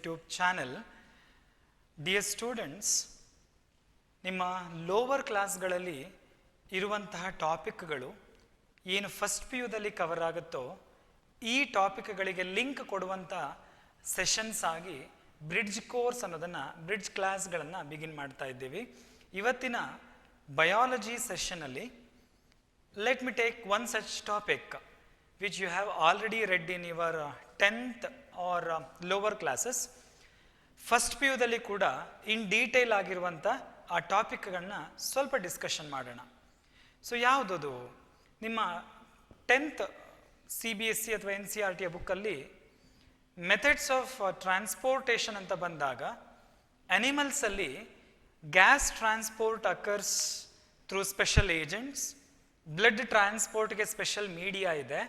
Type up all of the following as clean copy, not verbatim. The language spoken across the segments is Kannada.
YouTube channel. ಡಿಯರ್ ಸ್ಟೂಡೆಂಟ್ಸ್, ನಿಮ್ಮ ಲೋವರ್ ಕ್ಲಾಸ್ಗಳಲ್ಲಿ ಇರುವಂತಹ ಟಾಪಿಕ್ಗಳು ಏನು ಫಸ್ಟ್ ಪಿ ಯುದಲ್ಲಿ ಕವರ್ ಆಗುತ್ತೋ ಈ ಟಾಪಿಕ್ಗಳಿಗೆ ಲಿಂಕ್ ಕೊಡುವಂಥ ಸೆಷನ್ಸ್ ಆಗಿ ಬ್ರಿಡ್ಜ್ ಕೋರ್ಸ್ ಅನ್ನೋದನ್ನು, ಬ್ರಿಡ್ಜ್ ಕ್ಲಾಸ್ಗಳನ್ನು ಬಿಗಿನ್ ಮಾಡ್ತಾ ಇದ್ದೀವಿ. ಇವತ್ತಿನ ಬಯಾಲಜಿ ಸೆಷನಲ್ಲಿ let me take one such topic which you have already read in your 10th or lower classes. First P ಯುದಲ್ಲಿ ಕೂಡ ಇನ್ ಡೀಟೇಲ್ ಆಗಿರುವಂಥ ಆ ಟಾಪಿಕ್ಗಳನ್ನ ಸ್ವಲ್ಪ ಡಿಸ್ಕಷನ್ ಮಾಡೋಣ. ಸೊ ಯಾವುದದು? ನಿಮ್ಮ 10th CBSE ಅಥವಾ NCERT ಬುಕ್ಕಲ್ಲಿ ಮೆಥಡ್ಸ್ ಆಫ್ ಟ್ರಾನ್ಸ್ಪೋರ್ಟೇಷನ್ ಅಂತ ಬಂದಾಗ ಅನಿಮಲ್ಸಲ್ಲಿ gas transport occurs through special agents, blood ಟ್ರಾನ್ಸ್ಪೋರ್ಟ್ಗೆ ಸ್ಪೆಷಲ್ ಮೀಡಿಯಾ ಇದೆ.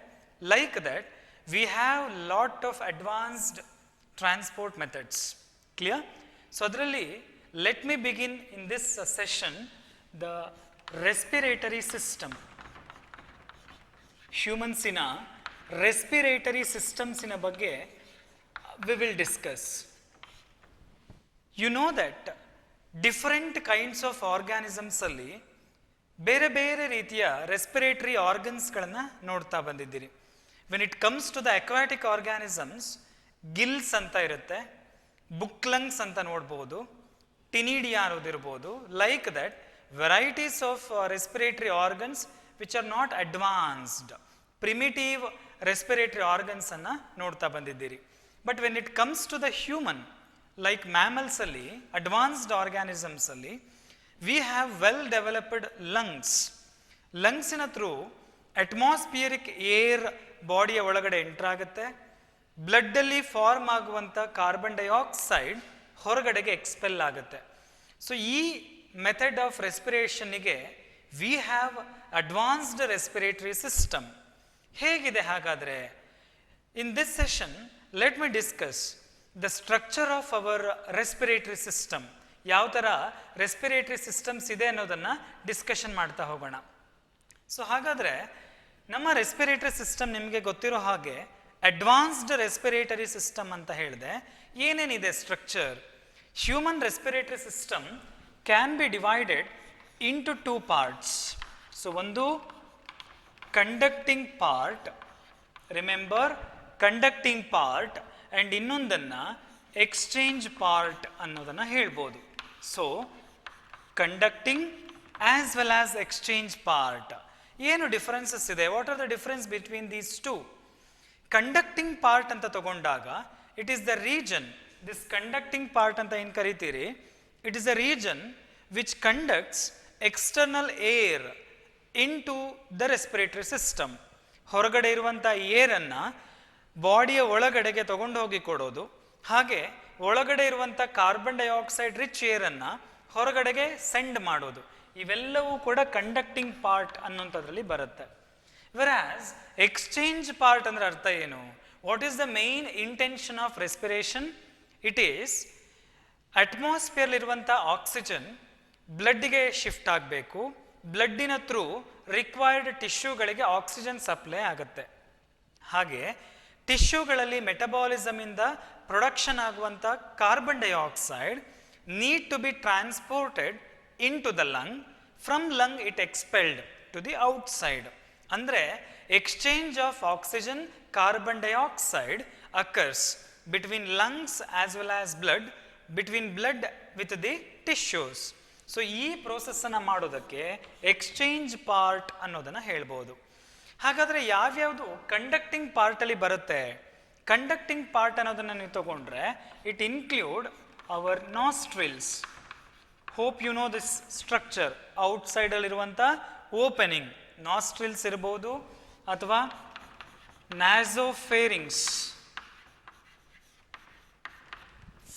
Like that we have lot of advanced transport methods. Clear? So ಅದರಲ್ಲಿ let me begin in this session the respiratory system. ಹ್ಯೂಮನ್ಸಿನ ರೆಸ್ಪಿರೇಟರಿ ಸಿಸ್ಟಮ್ಸಿನ ಬಗ್ಗೆ we will discuss. You know that different kinds of organisms ಅಲ್ಲಿ ಬೇರೆ ಬೇರೆ ರೀತಿಯ ರೆಸ್ಪಿರೇಟರಿ ಆರ್ಗನ್ಸ್ಗಳನ್ನು ನೋಡ್ತಾ ಬಂದಿದ್ದೀರಿ. When it comes to the aquatic organisms, gills ಅಂತ ಇರುತ್ತೆ, ಬುಕ್ ಲಂಗ್ಸ್ ಅಂತ ನೋಡ್ಬೋದು, ಟಿನಿಡಿಯಾ ಅನ್ನೋದಿರ್ಬೋದು. Like that varieties of respiratory organs which are not advanced, primitive respiratory organs ಅನ್ನು ನೋಡ್ತಾ ಬಂದಿದ್ದೀರಿ. But when it comes to the human, like mammals ಅಲ್ಲಿ, ಅಡ್ವಾನ್ಸ್ಡ್ ಆರ್ಗ್ಯಾನಿಸಮ್ಸ್ ಅಲ್ಲಿ we have well developed lungs. ಲಂಗ್ಸಿನ ಥ್ರೂ ಅಟ್ಮಾಸ್ಫಿಯರಿಕ್ ಏರ್ ಬಾಡಿಯ ಒಳಗಡೆ ಎಂಟರ್ ಆಗುತ್ತೆ. ಬ್ಲಡ್ಡಲ್ಲಿ ಫಾರ್ಮ್ ಆಗುವಂಥ ಕಾರ್ಬನ್ ಡೈಆಕ್ಸೈಡ್ ಹೊರಗಡೆಗೆ ಎಕ್ಸ್ಪೆಲ್ ಆಗುತ್ತೆ. ಸೊ ಈ ಮೆಥಡ್ ಆಫ್ ರೆಸ್ಪಿರೇಷನ್ನಿಗೆ we have advanced respiratory system. ಹೇಗಿದೆ ಹಾಗಾದರೆ? In this session let me discuss the structure of our respiratory system. ಯಾವ ಥರ ರೆಸ್ಪಿರೇಟರಿ ಸಿಸ್ಟಮ್ಸ್ ಇದೆ ಅನ್ನೋದನ್ನು ಡಿಸ್ಕಷನ್ ಮಾಡ್ತಾ ಹೋಗೋಣ. ಸೊ ಹಾಗಾದರೆ ನಮ್ಮ ರೆಸ್ಪಿರೇಟರಿ ಸಿಸ್ಟಮ್ ನಿಮಗೆ ಗೊತ್ತಿರೋ ಹಾಗೆ ಅಡ್ವಾನ್ಸ್ಡ್ ರೆಸ್ಪಿರೇಟರಿ ಸಿಸ್ಟಮ್ ಅಂತ ಹೇಳಿದೆ. ಏನೇನಿದೆ structure? Human respiratory system can be divided into 2 parts. So ಒಂದು conducting part, remember conducting part, and ಇನ್ನೊಂದನ್ನು ಎಕ್ಸ್ಚೇಂಜ್ ಪಾರ್ಟ್ ಅನ್ನೋದನ್ನು ಹೇಳ್ಬೋದು. So conducting as well as exchange part. ಏನು ಡಿಫರೆನ್ಸಸ್ ಇದೆ? What are the difference between these two? Conducting part ಅಂತ ತಗೊಂಡಾಗ it is the region, this conducting part ಅಂತ ಏನು ಕರಿತೀರಿ, it is the region which conducts external air into the respiratory system. ಹೊರಗಡೆ ಇರುವಂಥ ಏರನ್ನು ಬಾಡಿಯ ಒಳಗಡೆಗೆ ತಗೊಂಡು ಹೋಗಿ ಕೊಡೋದು, ಹಾಗೆ ಒಳಗಡೆ ಇರುವಂಥ ಕಾರ್ಬನ್ ಡೈಆಕ್ಸೈಡ್ ರಿಚ್ ಏರನ್ನು ಹೊರಗಡೆಗೆ ಸೆಂಡ್ ಮಾಡೋದು. ಇವೆಲ್ಲವೂ ಕೂಡ ಕಂಡಕ್ಟಿಂಗ್ ಪಾರ್ಟ್ ಅನ್ನೋಂಥದ್ರಲ್ಲಿ ಬರುತ್ತೆ. ವೆರಾಸ್ ಎಕ್ಸ್ಚೇಂಜ್ ಪಾರ್ಟ್ ಅಂದರೆ ಅರ್ಥ ಏನು? What is the main intention of respiration? It is ಅಟ್ಮಾಸ್ಫಿಯರ್ಲಿರುವಂಥ ಆಕ್ಸಿಜನ್ ಬ್ಲಡ್ಗೆ ಶಿಫ್ಟ್ ಆಗಬೇಕು. ಬ್ಲಡ್ಡಿನ ಥ್ರೂ ರಿಕ್ವೈರ್ಡ್ ಟಿಶ್ಯೂಗಳಿಗೆ ಆಕ್ಸಿಜನ್ ಸಪ್ಲೈ ಆಗುತ್ತೆ. ಹಾಗೆ ಟಿಶ್ಯೂಗಳಲ್ಲಿ ಮೆಟಬಾಲಿಸಮಿಂದ ಪ್ರೊಡಕ್ಷನ್ ಆಗುವಂಥ carbon dioxide need to be transported into the lung. From lung it expelled to the outside. ಅಂದರೆ exchange of oxygen carbon dioxide occurs between lungs as well as blood, between blood with the tissues. So ಈ ಪ್ರೋಸೆಸ್ಸನ್ನು ಮಾಡೋದಕ್ಕೆ ಎಕ್ಸ್ಚೇಂಜ್ ಪಾರ್ಟ್ ಅನ್ನೋದನ್ನು ಹೇಳ್ಬೋದು. ಹಾಗಾದರೆ ಯಾವ್ಯಾವುದು ಕಂಡಕ್ಟಿಂಗ್ ಪಾರ್ಟಲ್ಲಿ ಬರುತ್ತೆ? ಕಂಡಕ್ಟಿಂಗ್ ಪಾರ್ಟ್ ಅನ್ನೋದನ್ನು ನೀವು ತಗೊಂಡ್ರೆ it include our nostrils. Hope you know this structure. ಔಟ್ಸೈಡಲ್ಲಿರುವಂಥ ಓಪನಿಂಗ್ ನಾಸ್ಟ್ರಿಲ್ಸ್ ಇರ್ಬೋದು, ಅಥವಾ ನ್ಯಾಸೋಫೇರಿಂಗ್ಸ್.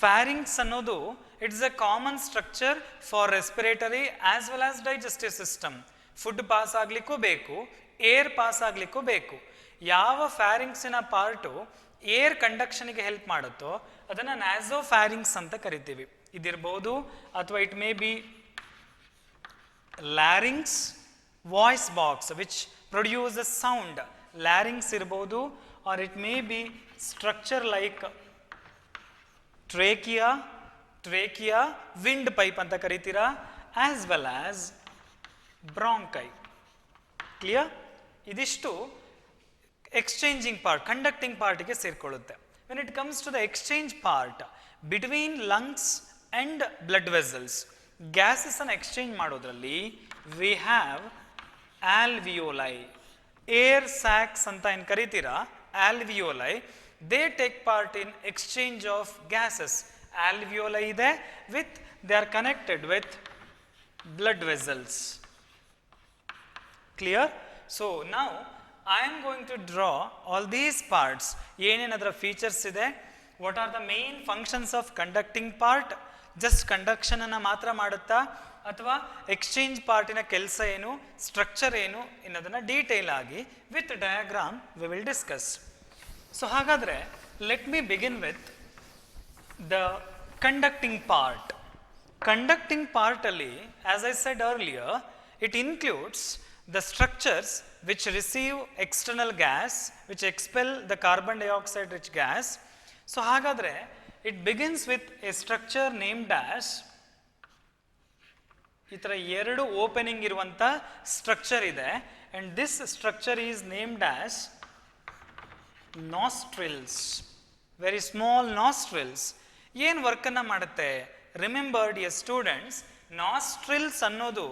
ಫ್ಯಾರಿಂಗ್ಸ್ ಅನ್ನೋದು it's a common structure for respiratory as well as digestive system. Food pass ಆಗಲಿಕ್ಕೂ ಬೇಕು, ಏರ್ ಪಾಸ್ ಆಗಲಿಕ್ಕೂ ಬೇಕು. ಯಾವ ಫ್ಯಾರಿಂಗ್ಸಿನ ಪಾರ್ಟು ಏರ್ ಕಂಡಕ್ಷನ್ಗೆ ಹೆಲ್ಪ್ ಮಾಡುತ್ತೋ ಅದನ್ನು ನ್ಯಾಸೋ ಫ್ಯಾರಿಂಗ್ಸ್ ಅಂತ ಕರಿತೀವಿ. ಇದಿರ್ಬೋದು, ಅಥವಾ it may be larynx, voice box which produce a sound. Larynx ಇರ್ಬೋದು, or it may B structure like trachea windpipe ಅಂತ ಕರಿತೀರಾ, as well as bronchi. Clear? ಇದಿಷ್ಟು ಎಕ್ಸ್ಚೇಂಜಿಂಗ್ ಪಾರ್ಟ್, ಕಂಡಕ್ಟಿಂಗ್ ಪಾರ್ಟಿಗೆ ಸೇರಿಕೊಳ್ಳುತ್ತೆ. When it comes to the exchange part between lungs and blood vessels, gases ಅನ್ನು ಎಕ್ಸ್ಚೇಂಜ್ ಮಾಡೋದ್ರಲ್ಲಿ we have alveoli, air sacs ಅಂತ ಏನು ಕರಿತೀರಾ, alveoli, they take part in exchange of gases. Alveoli ಇದೆ with they are connected with blood vessels. Clear? So now I am going to draw all these parts. ಏನೇನದರ ಫೀಚರ್ಸ್ ಇದೆ, what are the main functions of conducting part, just conduction ಅನ್ನು ಮಾತ್ರ ಮಾಡುತ್ತಾ ಅಥವಾ ಎಕ್ಸ್ಚೇಂಜ್ ಪಾರ್ಟಿನ ಕೆಲಸ ಏನು, ಸ್ಟ್ರಕ್ಚರ್ ಏನು ಅನ್ನೋದನ್ನು ಡೀಟೇಲ್ ಆಗಿ with diagram we will discuss. So ಹಾಗಾದರೆ let me begin with the conducting part. Conducting part ಅಲ್ಲಿ, as I said earlier, it includes the structures which receive external gas, which expel the carbon dioxide rich gas. So ಹಾಗಾದರೆ it begins with a structure named as, ಈ ಥರ ಎರಡು ಓಪನಿಂಗ್ ಇರುವಂಥ ಸ್ಟ್ರಕ್ಚರ್ ಇದೆ, and this structure is named as nostrils. Very small nostrils. ಏನು ವರ್ಕನ್ನು ಮಾಡುತ್ತೆ? Remember dear students, nostrils ಅನ್ನೋದು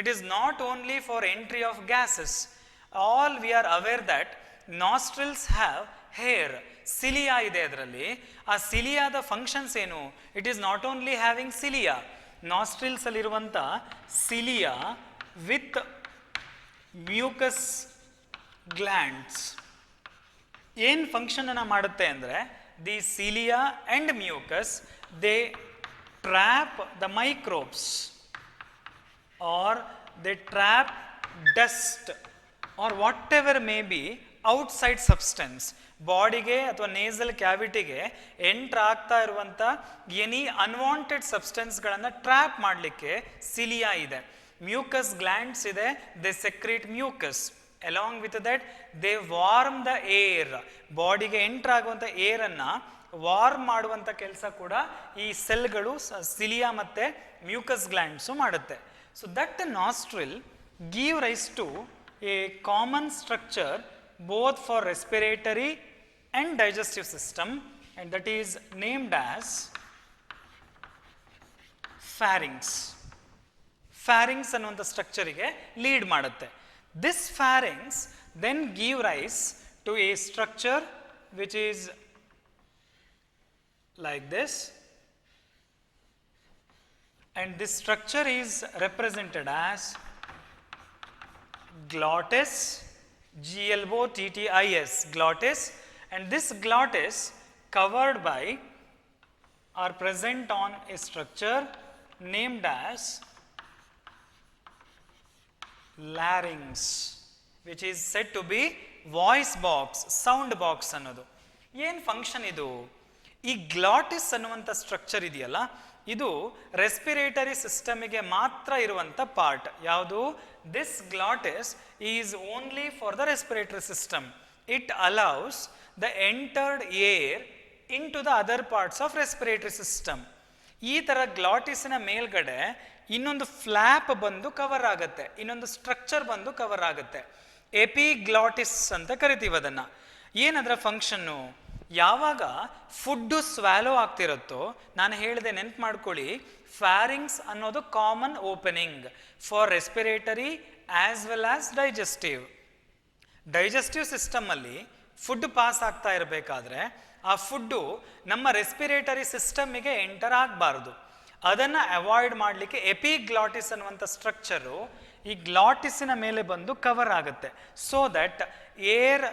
it is not only for entry of gases. All we are aware that nostrils have hair, cilia ಇದೆ ಅದರಲ್ಲಿ. ಆ ಸಿಲಿಯಾದ ಫಂಕ್ಷನ್ಸ್ ಏನು? It is not only having cilia, nostrils ಅಲ್ಲಿರುವಂಥ ಸಿಲಿಯಾ ವಿತ್ ಮ್ಯೂಕಸ್ ಗ್ಲ್ಯಾಂಡ್ಸ್ ಏನು ಫಂಕ್ಷನನ್ನು ಮಾಡುತ್ತೆ ಅಂದರೆ, the cilia and mucus they trap the microbes or they trap dust or whatever may be outside substance. ಬಾಡಿಗೆ ಅಥವಾ ನೇಸಲ್ ಕ್ಯಾವಿಟಿಗೆ ಎಂಟ್ರ್ ಆಗ್ತಾ ಇರುವಂಥ ಎನಿ ಅನ್ವಾಂಟೆಡ್ ಸಬ್ಸ್ಟೆನ್ಸ್ಗಳನ್ನು ಟ್ರ್ಯಾಪ್ ಮಾಡಲಿಕ್ಕೆ ಸಿಲಿಯಾ ಇದೆ. ಮ್ಯೂಕಸ್ ಗ್ಲ್ಯಾಂಡ್ಸ್ ಇದೆ, they secrete mucus. Along with that they warm the air. ಬಾಡಿಗೆ ಎಂಟ್ರ್ ಆಗುವಂಥ ಏರನ್ನು ವಾರ್ಮ್ ಮಾಡುವಂಥ ಕೆಲಸ ಕೂಡ ಈ ಸೆಲ್ಗಳು, ಸಿಲಿಯಾ ಮತ್ತು ಮ್ಯೂಕಸ್ ಗ್ಲ್ಯಾಂಡ್ಸು ಮಾಡುತ್ತೆ. So that nostril give rise to a common structure both for respiratory and digestive system, and that is named as pharynx. Pharynx ಅನ್ನುವಂಥ ಸ್ಟ್ರಕ್ಚರಿಗೆ ಲೀಡ್ ಮಾಡುತ್ತೆ. This pharynx then give rise to a structure which is like this, and this structure is represented as glottis, glottis, glottis, and this glottis covered by are present on a structure named as larynx, which is said to be voice box, sound box ಅನ್ನೋದು. ಏನು ಫಂಕ್ಷನ್ ಇದು? ಈ ಗ್ಲಾಟಿಸ್ ಅನ್ನುವಂಥ ಸ್ಟ್ರಕ್ಚರ್ ಇದೆಯಲ್ಲ, ಇದು ರೆಸ್ಪಿರೇಟರಿ ಸಿಸ್ಟಮಿಗೆ ಮಾತ್ರ ಇರುವಂಥ ಪಾರ್ಟ್. ಯಾವುದು? This glottis is only for the respiratory system. It allows the entered air into the other parts of respiratory system. ಈ ಥರ ಗ್ಲಾಟಿಸಿನ ಮೇಲ್ಗಡೆ ಇನ್ನೊಂದು ಫ್ಲ್ಯಾಪ್ ಬಂದು ಕವರ್ ಆಗುತ್ತೆ, ಇನ್ನೊಂದು ಸ್ಟ್ರಕ್ಚರ್ ಬಂದು ಕವರ್ ಆಗುತ್ತೆ. ಎಪಿಗ್ಲಾಟಿಸ್ ಅಂತ ಕರಿತೀವಿ ಅದನ್ನು. ಏನದರ ಫಂಕ್ಷನ್ನು? ಯಾವಾಗ ಫುಡ್ಡು ಸ್ವ್ಯಾಲೋ ಆಗ್ತಿರುತ್ತೋ, ನಾನು ಹೇಳಿದೆ ನೆನ್ಪು ಮಾಡ್ಕೊಳ್ಳಿ, ಫ್ಯಾರಿಂಗ್ಸ್ ಅನ್ನೋದು common opening for respiratory as well as digestive. Digestive ಸಿಸ್ಟಮಲ್ಲಿ ಫುಡ್ ಪಾಸ್ ಆಗ್ತಾ ಇರಬೇಕಾದ್ರೆ ಆ ಫುಡ್ಡು ನಮ್ಮ ರೆಸ್ಪಿರೇಟರಿ ಸಿಸ್ಟಮಿಗೆ ಎಂಟರ್ ಆಗಬಾರ್ದು. ಅದನ್ನು ಅವಾಯ್ಡ್ ಮಾಡಲಿಕ್ಕೆ ಎಪಿಗ್ಲಾಟಿಸ್ ಅನ್ನುವಂಥ ಸ್ಟ್ರಕ್ಚರು ಈ ಗ್ಲಾಟಿಸಿನ ಮೇಲೆ ಬಂದು ಕವರ್ ಆಗುತ್ತೆ. So that air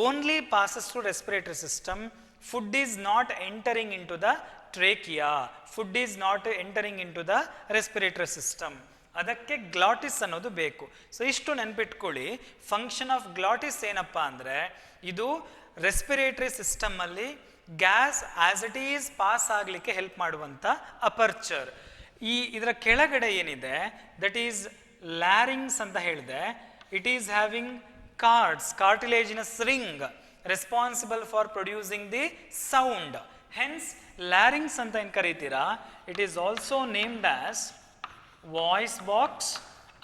only passes through respiratory system, food is not entering into the trachea, food is not entering into the respiratory system. ಅದಕ್ಕೆ ಗ್ಲಾಟಿಸ್ ಅನ್ನೋದು ಬೇಕು. ಸೊ ಇಷ್ಟು ನೆನ್ಪಿಟ್ಕೊಳ್ಳಿ. ಫಂಕ್ಷನ್ ಆಫ್ ಗ್ಲಾಟಿಸ್ ಏನಪ್ಪ ಅಂದರೆ, ಇದು ರೆಸ್ಪಿರೇಟರಿ ಸಿಸ್ಟಮಲ್ಲಿ gas as it is pass ಆಗಲಿಕ್ಕೆ ಹೆಲ್ಪ್ ಮಾಡುವಂಥ ಅಪರ್ಚರ್. ಇದರ ಕೆಳಗಡೆ ಏನಿದೆ ದಟ್ ಈಸ್ ಲ್ಯಾರಿಂಗ್ಸ್ ಅಂತ ಹೇಳಿದೆ. It is having cartilaginous ring responsible for producing the sound. Hence larynx ಅಂತ ಏನು ಕರೀತೀರಾ, it is also named as voice box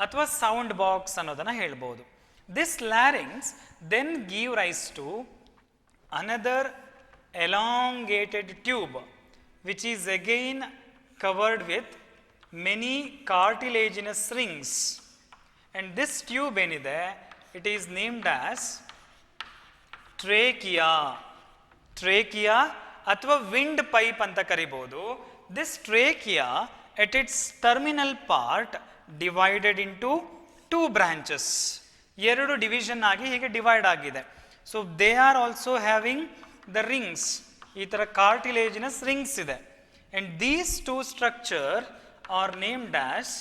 ಅಥವಾ ಸೌಂಡ್ ಬಾಕ್ಸ್ ಅನ್ನೋದನ್ನು ಹೇಳ್ಬೋದು. This larynx then give rise to another elongated tube which is again covered with many cartilaginous rings, and this tube ಏನಿದೆ it is named as trachea ಅಥವಾ ವಿಂಡ್ ಪೈಪ್ ಅಂತ ಕರಿಬಹುದು. This trachea at its terminal part divided into two branches, ಎರಡು ಡಿವಿಷನ್ ಆಗಿ ಹೀಗೆ ಡಿವೈಡ್ ಆಗಿದೆ. So they are also having the rings, ಈ ಥರ ಕಾರ್ಟಿಲೇಜಿನಸ್ ರಿಂಗ್ಸ್ ಇದೆ. And these two structure are named as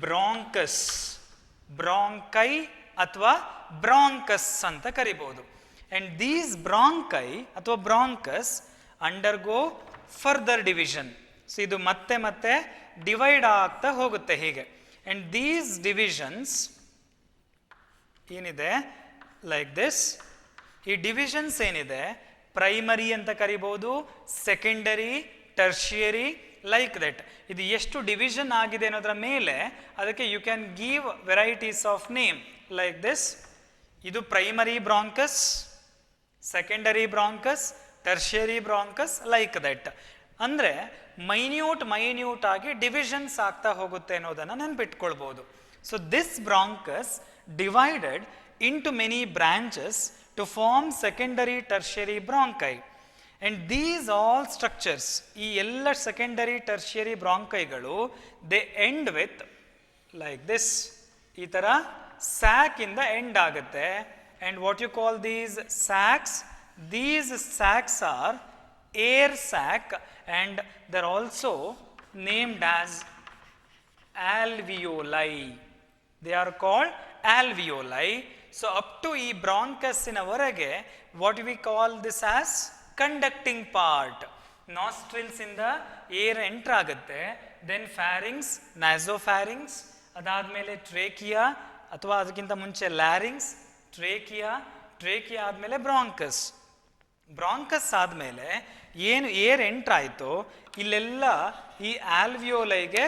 bronchus, bronchi ಅಥವಾ ಬ್ರಾಂಕಸ್ ಅಂತ ಕರಿಬಹುದು. ಅಂಡ್ ದೀಸ್ ಬ್ರಾಂಕೈ ಅಥವಾ bronchus undergo further division. So ಇದು ಮತ್ತೆ ಮತ್ತೆ ಡಿವೈಡ್ ಆಗ್ತಾ ಹೋಗುತ್ತೆ ಹೀಗೆ. ಅಂಡ್ ದೀಸ್ ಡಿವಿಷನ್ಸ್ ಏನಿದೆ ಲೈಕ್ ದಿಸ್, ಈ ಡಿವಿಷನ್ಸ್ ಏನಿದೆ ಪ್ರೈಮರಿ ಅಂತ ಕರಿಬಹುದು, ಸೆಕೆಂಡರಿ, ಟರ್ಷಿಯರಿ, ಲೈಕ್ ದಟ್. ಇದು ಎಷ್ಟು ಡಿವಿಷನ್ ಆಗಿದೆ ಅನ್ನೋದರ ಮೇಲೆ ಅದಕ್ಕೆ you can give varieties of name like this. ಇದು primary bronchus, secondary bronchus, tertiary bronchus, like that. ಅಂದರೆ ಮೈನ್ಯೂಟ್ ಆಗಿ ಡಿವಿಷನ್ಸ್ ಆಗ್ತಾ ಹೋಗುತ್ತೆ ಅನ್ನೋದನ್ನು ನೆನ್ಪಿಟ್ಕೊಳ್ಬೋದು. So this bronchus divided into many branches to form secondary tertiary bronchi, and these all structures, ಈ ಎಲ್ಲ secondary tertiary bronchiಗಳು they end with like this, ಈ ತರ sac ಇಂದ end ಆಗುತ್ತೆ. and what you call these sacs are air sac, and they're also named as alveoli. They are called alveoli. So up to ಈ ಬ್ರಾಂಕಸ್ಸಿನವರೆಗೆ what we call this as conducting part. nostrils ಇಂದ ಏರ್ ಎಂಟರ್ ಆಗುತ್ತೆ, ದೆನ್ ಫ್ಯಾರಿಂಗ್ಸ್, ನ್ಯಾಸೋಫ್ಯಾರಿಂಗ್ಸ್, ಅದಾದಮೇಲೆ ಟ್ರೇಕಿಯಾ ಅಥವಾ ಅದಕ್ಕಿಂತ ಮುಂಚೆ ಲ್ಯಾರಿಂಗ್ಸ್, ಟ್ರೇಕಿಯಾ ಆದಮೇಲೆ ಬ್ರಾಂಕಸ್ ಆದಮೇಲೆ ಏನು ಏರ್ ಎಂಟರ್ ಆಯಿತು ಇಲ್ಲೆಲ್ಲ ಈ ಆಲ್ವಿಯೋಲೈಗೆ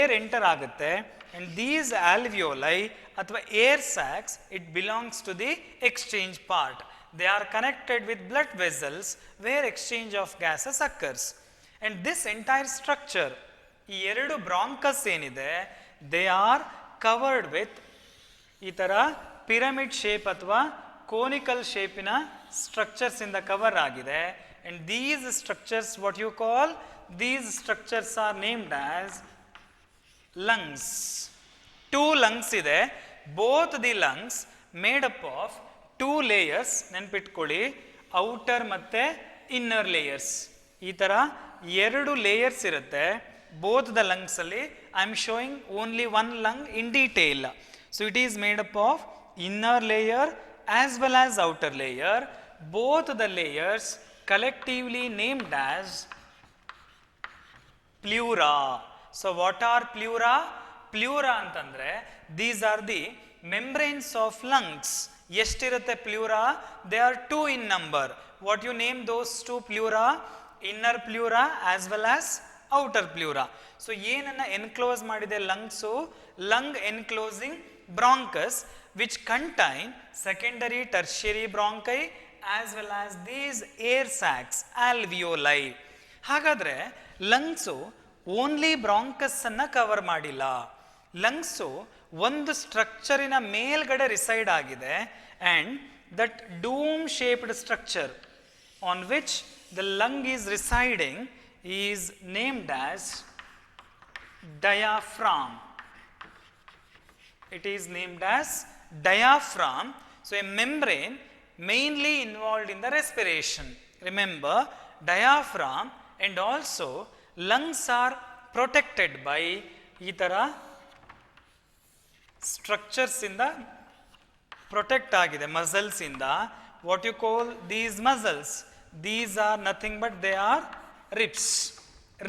ಏರ್ ಎಂಟರ್ ಆಗುತ್ತೆ. and these alveoli ಅಥವಾ air sacs, it belongs to the exchange part. They are connected with blood vessels where exchange of gases occurs. and this entire structure, ಈ ಎರಡು ಬ್ರಾಂಕಸ್ ಏನಿದೆ they are covered with ಈ ಥರ ಪಿರಮಿಡ್ ಶೇಪ್ ಅಥವಾ ಕೋನಿಕಲ್ ಶೇಪಿನ ಸ್ಟ್ರಕ್ಚರ್ಸ್ ಇಂದ ಕವರ್ ಆಗಿದೆ. and these structures, what you call, these structures are named as lungs. Two lungs ಇದೆ, both the lungs made up of two layers. ನೆನ್ಪಿಟ್ಕೊಳ್ಳಿ, ಔಟರ್ ಮತ್ತೆ ಇನ್ನರ್ ಲೇಯರ್ಸ್. ಈ ಥರ ಎರಡು ಲೇಯರ್ಸ್ ಇರುತ್ತೆ ಬೋತ್ ದ ಲಂಗ್ಸ್ ಅಲ್ಲಿ. I am showing only one lung in detail. So it is made up of inner layer as well as outer layer. Both the layers collectively named as pleura. So what are pleura? Pleura ಅಂತಂದ್ರೆ these are the membranes of lungs. ಎಷ್ಟಿರುತ್ತೆ pleura? They are two in number. What you name those two pleura? Inner pleura as well as outer pleura. So ಏನನ್ನ enclose ಮಾಡಿದೆ lungs? Lung enclosing bronchus which contain secondary tertiary bronchi as well as these air sacs, alveoli. ಹಾಗಾದ್ರೆ ಲಂಗ್ಸು ಓನ್ಲಿ ಬ್ರಾಂಕಸ್ ಅನ್ನ ಕವರ್ ಮಾಡಿಲ್ಲ. ಲಂಗ್ಸು ಒಂದು ಸ್ಟ್ರಕ್ಚರಿನ ಮೇಲ್ಗಡೆ ರಿಸೈಡ್ ಆಗಿದೆ. And that dome shaped structure on which the lung is residing is named as diaphragm. It is named as diaphragm. So a membrane mainly involved in the respiration. Remember, diaphragm and also lungs are protected by ಈ ಥರ ಸ್ಟ್ರಕ್ಚರ್ಸ್ ಇಂದ ಪ್ರೊಟೆಕ್ಟ್ ಆಗಿದೆ, ಮಸಲ್ಸ್ ಇಂದ. What you call these muscles? These are nothing but they are ribs.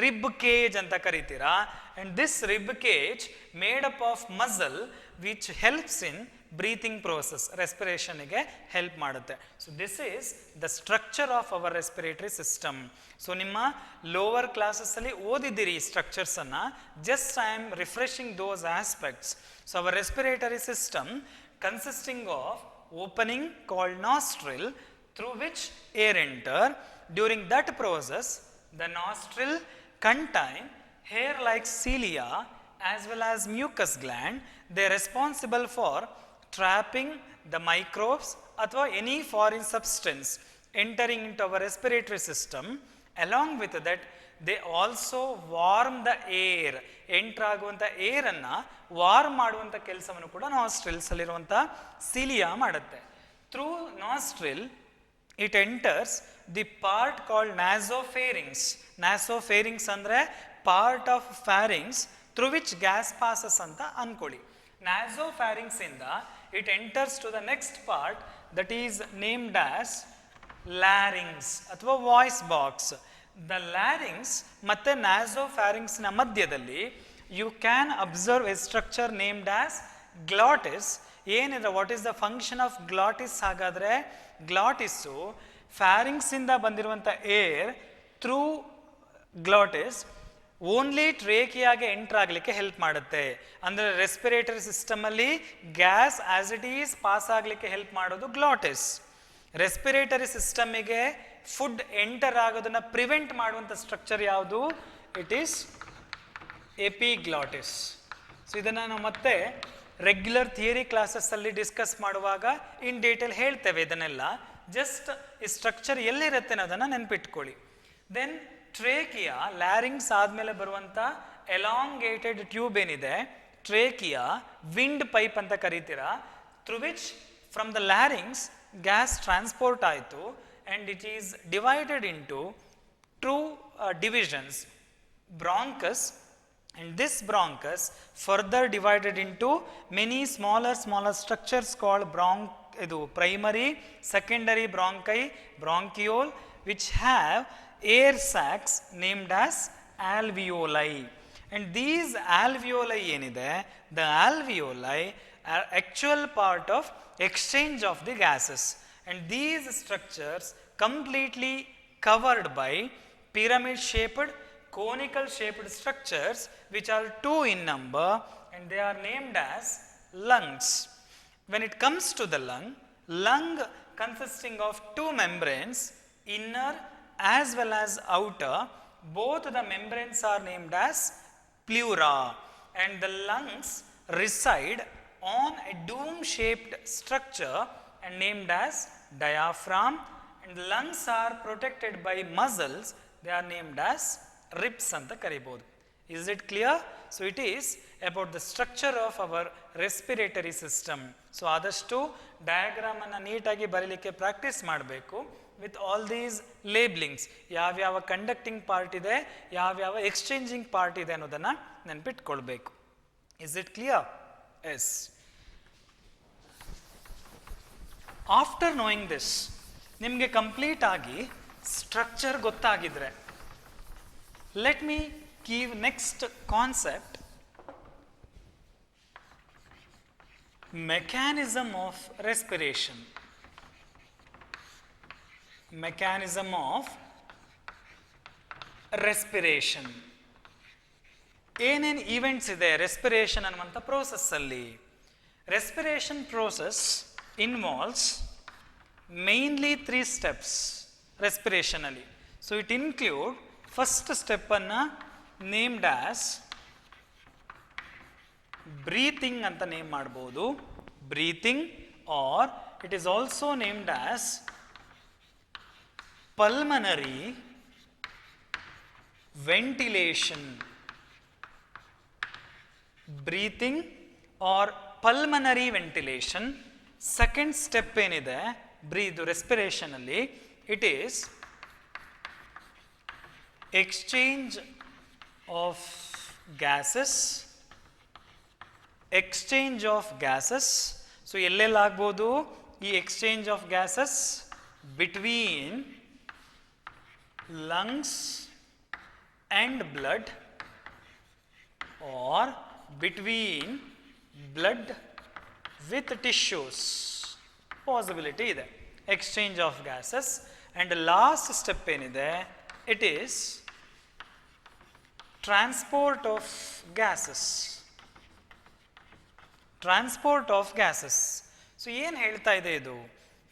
Rib cage ಅಂತ ಕರಿತೀರಾ. and this rib cage made up of muscle which helps in breathing process, ರೆಸ್ಪಿರೇಷನ್ಗೆ ಹೆಲ್ಪ್ ಮಾಡುತ್ತೆ. So this is the structure of our respiratory system. So ನಿಮ್ಮ ಲೋವರ್ ಕ್ಲಾಸಸ್ಸಲ್ಲಿ ಓದಿದ್ದೀರಿ ಈ ಸ್ಟ್ರಕ್ಚರ್ಸನ್ನು, just I am refreshing those aspects. So our respiratory system consisting of opening called nostril through which air enter. During that process, the nostril contain hair like cilia as well as mucus gland. They are responsible for trapping the microbes athwa any foreign substance entering into our respiratory system. Along with that, they also warm the air. Enter ಆಗುವಂಥ ಏರನ್ನು ವಾರ್ಮ್ ಮಾಡುವಂಥ ಕೆಲಸವನ್ನು ಕೂಡ ನಾಸ್ಟ್ರಿಲ್ಸ್ ಅಲ್ಲಿರುವಂಥ ಸಿಲಿಯಾ ಮಾಡುತ್ತೆ. Through nostril it enters the part called nasopharynx. Nasopharynx ಅಂದರೆ part of pharynx through which gas passes ಅಂತ ಅಂದ್ಕೊಳ್ಳಿ. ನ್ಯಾಸೋಫ್ಯಾರಿಂಗ್ಸ್ ಇಂದ it enters to the next part that is named as larynx ಅಥವಾ ವಾಯ್ಸ್ ಬಾಕ್ಸ್. ದ ಲ್ಯಾರಿಂಗ್ಸ್ ಮತ್ತು ನ್ಯಾಸೋಫ್ಯಾರಿಂಗ್ಸ್ನ ಮಧ್ಯದಲ್ಲಿ you can observe a structure named as glottis. ಏನಿದೆ, what is the function of glottis? ಹಾಗಾದರೆ ಗ್ಲಾಟಿಸ್ಸು ಫ್ಯಾರಿಂಗ್ಸಿಂದ ಬಂದಿರುವಂಥ ಏರ್ ಥ್ರೂ ಗ್ಲಾಟಿಸ್ ಓನ್ಲಿ ಟ್ರೇಕಿಯಾಗೆ ಎಂಟರ್ ಆಗಲಿಕ್ಕೆ ಹೆಲ್ಪ್ ಮಾಡುತ್ತೆ. ಅಂದರೆ ರೆಸ್ಪಿರೇಟರಿ ಸಿಸ್ಟಮಲ್ಲಿ gas as it is pass ಆಗಲಿಕ್ಕೆ ಹೆಲ್ಪ್ ಮಾಡೋದು ಗ್ಲಾಟಿಸ್. ರೆಸ್ಪಿರೇಟರಿ ಸಿಸ್ಟಮಿಗೆ ಫುಡ್ ಎಂಟರ್ ಆಗೋದನ್ನು ಪ್ರಿವೆಂಟ್ ಮಾಡುವಂಥ ಸ್ಟ್ರಕ್ಚರ್ ಯಾವುದು? It is epiglottis. ಸೊ ಇದನ್ನು ನಾವು ಮತ್ತೆ ರೆಗ್ಯುಲರ್ ಥಿಯರಿ ಕ್ಲಾಸಸ್ಸಲ್ಲಿ ಡಿಸ್ಕಸ್ ಮಾಡುವಾಗ ಇನ್ ಡೀಟೇಲ್ ಹೇಳ್ತೇವೆ ಇದನ್ನೆಲ್ಲ. ಜಸ್ಟ್ ಈ ಸ್ಟ್ರಕ್ಚರ್ ಎಲ್ಲಿರುತ್ತೆ ಅನ್ನೋದನ್ನು ನೆನ್ಪಿಟ್ಕೊಳ್ಳಿ. ದೆನ್ ಟ್ರೇಕಿಯಾ, ಲ್ಯಾರಿಂಗ್ಸ್ ಆದಮೇಲೆ ಬರುವಂಥ ಎಲಾಂಗೇಟೆಡ್ ಟ್ಯೂಬ್ ಏನಿದೆ, ಟ್ರೇಕಿಯಾ ವಿಂಡ್ ಪೈಪ್ ಅಂತ ಕರಿತೀರಾ. Through which from the larynx gas transport ಆಯಿತು and it is divided into two divisions, bronchus, and this bronchus further divided into many smaller structures called primary, secondary bronchi, bronchiole, which have air sacs named as alveoli. And these alveoli ಏನide, the alveoli are actual part of exchange of the gases. And these structures completely covered by pyramid shaped, conical shaped structures which are 2 in number, and they are named as lungs. When it comes to the lung consisting of 2 membranes, inner as well as outer, both the membranes are named as pleura, and the lungs reside on a dome shaped structure and named as diaphragm, and the lungs are protected by muscles, they are named as ribs anta karibodu. Is it clear? So it is about the structure of our respiratory system. So adashtu diagram anna neatagi barilike practice ಮಾಡಬೇಕು with all these labelings. ಯಾವ್ಯಾವ ಕಂಡಕ್ಟಿಂಗ್ ಪಾರ್ಟ್ ಇದೆ, ಯಾವ್ಯಾವ ಎಕ್ಸ್ಚೇಂಜಿಂಗ್ ಪಾರ್ಟ್ ಇದೆ ಅನ್ನೋದನ್ನು ನೆನಪಿಟ್ಕೊಳ್ಬೇಕು. Is it clear? Yes. After knowing this, ನಿಮಗೆ ಕಂಪ್ಲೀಟ್ ಆಗಿ ಸ್ಟ್ರಕ್ಚರ್ ಗೊತ್ತಾಗಿದ್ರೆ, let me give next concept, mechanism of respiration. Mechanism of respiration. ಏನೇನು ಈವೆಂಟ್ಸ್ ಇದೆ ರೆಸ್ಪಿರೇಷನ್ ಅನ್ನುವಂಥ ಪ್ರೋಸೆಸ್ಸಲ್ಲಿ? Respiration process involves mainly 3 steps respiration alli. So it include first step anna named as breathing anta name ಮಾಡಬಹುದು, breathing, or it is also named as pulmonary ventilation. Breathing or pulmonary ventilation. Second step ಏನಿದೆ ರೆಸ್ಪಿರೇಷನ್ ಅಲ್ಲಿ, it is exchange of gases. Exchange of gases. So ಎಲ್ಲೆಲ್ಲಾಗ್ಬೋದು ಈ exchange of gases? Between lungs and blood, or between blood with tissues possibility ಇದೆ, exchange of gases. And last step ಏನಿದೆ, it is transport of gases. Transport of gases. So ಏನು ಹೇಳ್ತಾ ಇದೆ ಇದು?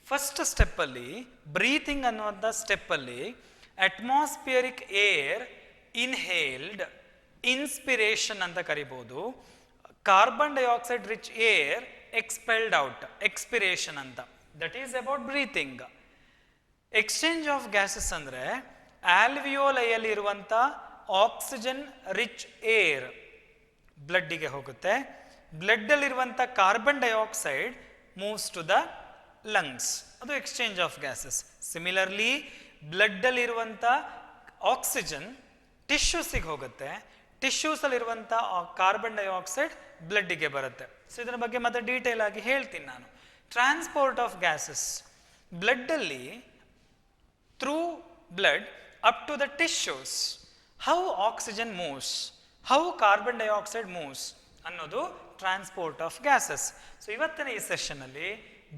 ಫಸ್ಟ್ ಸ್ಟೆಪ್ಪಲ್ಲಿ ಬ್ರೀತಿಂಗ್ ಅನ್ನುವಂಥ ಸ್ಟೆಪ್ಪಲ್ಲಿ ಅಟ್ಮಾಸ್ಫಿಯರಿಕ್ ಏರ್ ಇನ್ಹೇಲ್ಡ್, ಇನ್ಸ್ಪಿರೇಷನ್ ಅಂತ ಕರಿಬೋದು. Carbon dioxide rich air expelled out, expiration ಅಂತ. That is about breathing. Exchange of gases ಅಂದರೆ ಆಲ್ವಿಯೋಲೈಯಲ್ಲಿ ಇರುವಂಥ ಆಕ್ಸಿಜನ್ ರಿಚ್ ಏರ್ ಬ್ಲಡ್ಡಿಗೆ ಹೋಗುತ್ತೆ. ಬ್ಲಡ್ಡಲ್ಲಿರುವಂಥ carbon dioxide moves to the lungs, ಅದು ಎಕ್ಸ್ಚೇಂಜ್ ಆಫ್ ಗ್ಯಾಸಸ್. ಸಿಮಿಲರ್ಲಿ ಬ್ಲಡ್ಡಲ್ಲಿರುವಂಥ ಆಕ್ಸಿಜನ್ ಟಿಶ್ಯೂಸಿಗೆ ಹೋಗುತ್ತೆ, ಟಿಶ್ಯೂಸಲ್ಲಿರುವಂಥ ಕಾರ್ಬನ್ ಡೈಆಕ್ಸೈಡ್ ಬ್ಲಡ್ಡಿಗೆ ಬರುತ್ತೆ. ಸೊ ಇದರ ಬಗ್ಗೆ ಮತ್ತೆ ಡೀಟೇಲ್ ಆಗಿ ಹೇಳ್ತೀನಿ ನಾನು. ಟ್ರಾನ್ಸ್ಪೋರ್ಟ್ ಆಫ್ ಗ್ಯಾಸಸ್, ಬ್ಲಡ್ಡಲ್ಲಿ through blood up to the tissues, how oxygen moves, how carbon dioxide moves ಅನ್ನೋದು ಟ್ರಾನ್ಸ್ಪೋರ್ಟ್ ಆಫ್ ಗ್ಯಾಸಸ್. ಸೊ ಇವತ್ತಿನ ಈ ಸೆಷನ್ನಲ್ಲಿ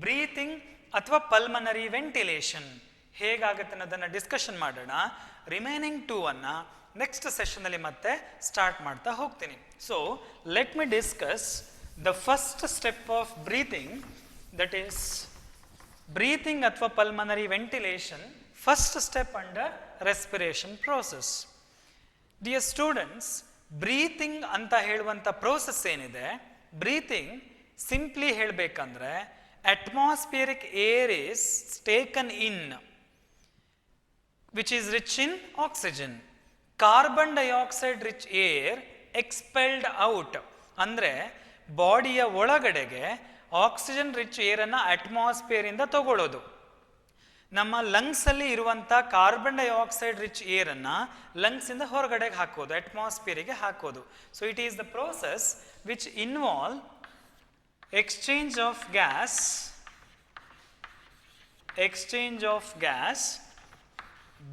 ಬ್ರೀತಿಂಗ್ ಅಥವಾ ಪಲ್ಮನರಿ ವೆಂಟಿಲೇಷನ್ ಹೇಗಾಗುತ್ತೆ ಅನ್ನೋದನ್ನು ಡಿಸ್ಕಷನ್ ಮಾಡೋಣ. ರಿಮೈನಿಂಗ್ 2 ಅನ್ನು ನೆಕ್ಸ್ಟ್ ಸೆಷನ್ನಲ್ಲಿ ಮತ್ತೆ ಸ್ಟಾರ್ಟ್ ಮಾಡ್ತಾ ಹೋಗ್ತೀನಿ. So let me discuss the first step of breathing, that is breathing ಅಥವಾ pulmonary ventilation. First step under respiration process. Dear students, breathing ಅಂತ ಹೇಳುವಂಥ ಪ್ರೋಸೆಸ್ ಏನಿದೆ, ಬ್ರೀತಿಂಗ್ ಸಿಂಪ್ಲಿ ಹೇಳಬೇಕಂದ್ರೆ atmospheric air is taken in which is rich in oxygen, carbon dioxide rich air expelled out. ಅಂದರೆ ಬಾಡಿಯ ಒಳಗಡೆಗೆ ಆಕ್ಸಿಜನ್ ರಿಚ್ ಏರನ್ನು ಅಟ್ಮಾಸ್ಫಿಯರಿಂದ ತಗೊಳ್ಳೋದು. ನಮ್ಮ ಲಂಗ್ಸಲ್ಲಿ ಇರುವಂಥ ಕಾರ್ಬನ್ ಡೈಆಕ್ಸೈಡ್ ರಿಚ್ ಏರನ್ನು ಲಂಗ್ಸಿಂದ ಹೊರಗಡೆಗೆ ಹಾಕೋದು, ಅಟ್ಮಾಸ್ಫಿಯರಿಗೆ ಹಾಕೋದು. So it is the process which involve exchange of gas